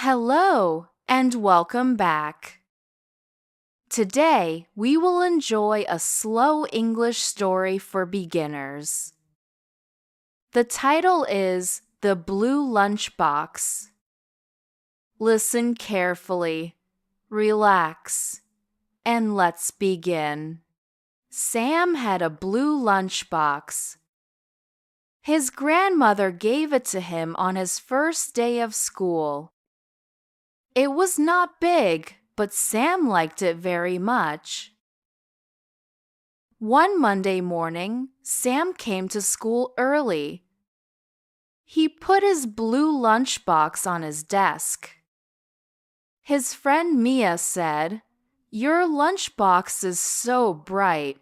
Hello and welcome back. Today, we will enjoy a slow English story for beginners. The title is The Blue Lunchbox. Listen carefully, relax, and let's begin. Sam had a blue lunchbox. His grandmother gave it to him on his first day of school. It was not big, but Sam liked it very much. One Monday morning, Sam came to school early. He put his blue lunchbox on his desk. His friend Mia said, "Your lunchbox is so bright."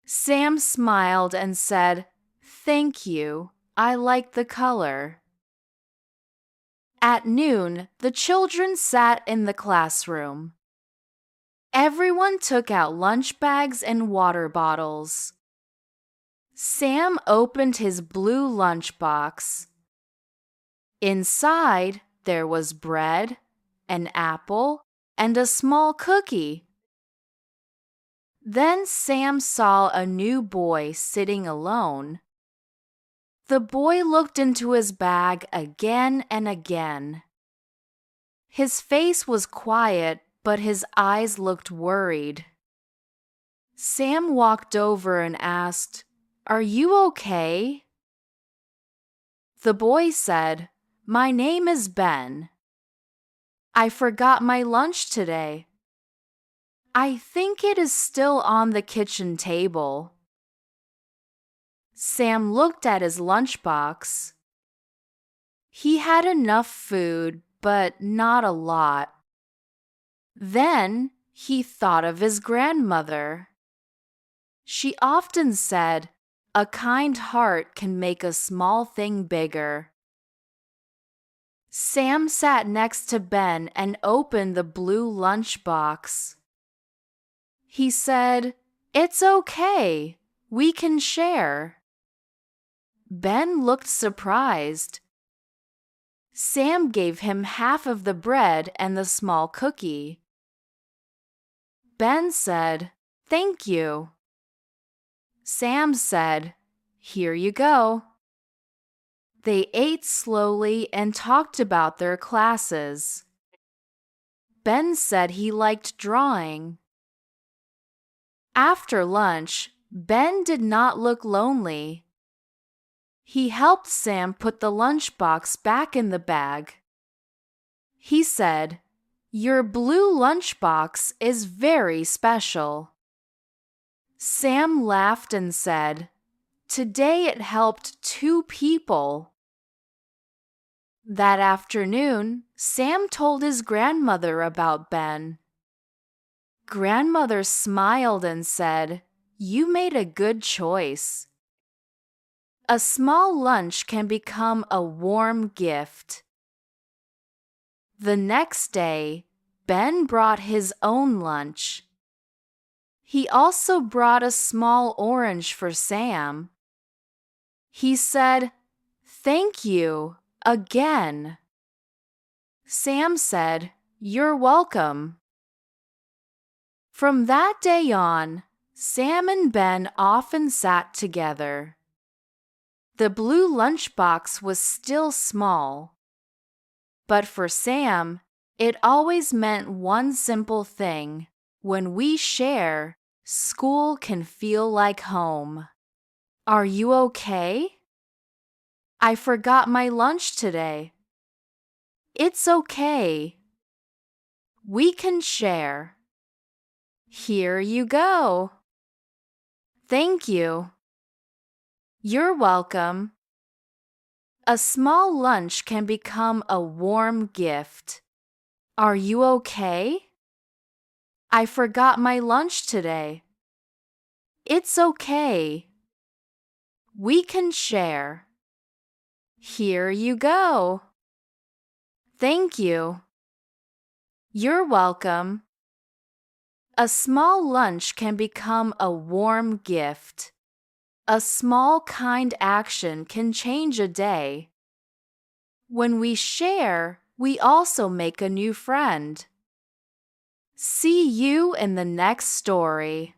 Sam smiled and said, "Thank you. I like the color." At noon, the children sat in the classroom. Everyone took out lunch bags and water bottles. Sam opened his blue lunchbox. Inside, there was bread, an apple, and a small cookie. Then Sam saw a new boy sitting alone. The boy looked into his bag again and again. His face was quiet, but his eyes looked worried. Sam walked over and asked, "Are you okay?" The boy said, "My name is Ben. I forgot my lunch today. I think it is still on the kitchen table." Sam looked at his lunchbox. He had enough food, but not a lot. Then he thought of his grandmother. She often said, "A kind heart can make a small thing bigger." Sam sat next to Ben and opened the blue lunchbox. He said, "It's okay. We can share." Ben looked surprised. Sam gave him half of the bread and the small cookie. Ben said, "Thank you." Sam said, "Here you go." They ate slowly and talked about their classes. Ben said he liked drawing. After lunch, Ben did not look lonely. He helped Sam put the lunchbox back in the bag. He said, "Your blue lunchbox is very special." Sam laughed and said, "Today it helped 2 people." That afternoon, Sam told his grandmother about Ben. Grandmother smiled and said, "You made a good choice." A small lunch can become a warm gift. The next day, Ben brought his own lunch. He also brought a small orange for Sam. He said, "Thank you, again." Sam said, "You're welcome." From that day on, Sam and Ben often sat together. The blue lunchbox was still small. But for Sam, it always meant one simple thing. When we share, school can feel like home. Are you okay? I forgot my lunch today. It's okay. We can share. Here you go. Thank you. You're welcome. A small lunch can become a warm gift. Are you okay? I forgot my lunch today. It's okay. We can share. Here you go. Thank you. You're welcome. A small lunch can become a warm gift. A small kind action can change a day. When we share, we also make a new friend. See you in the next story.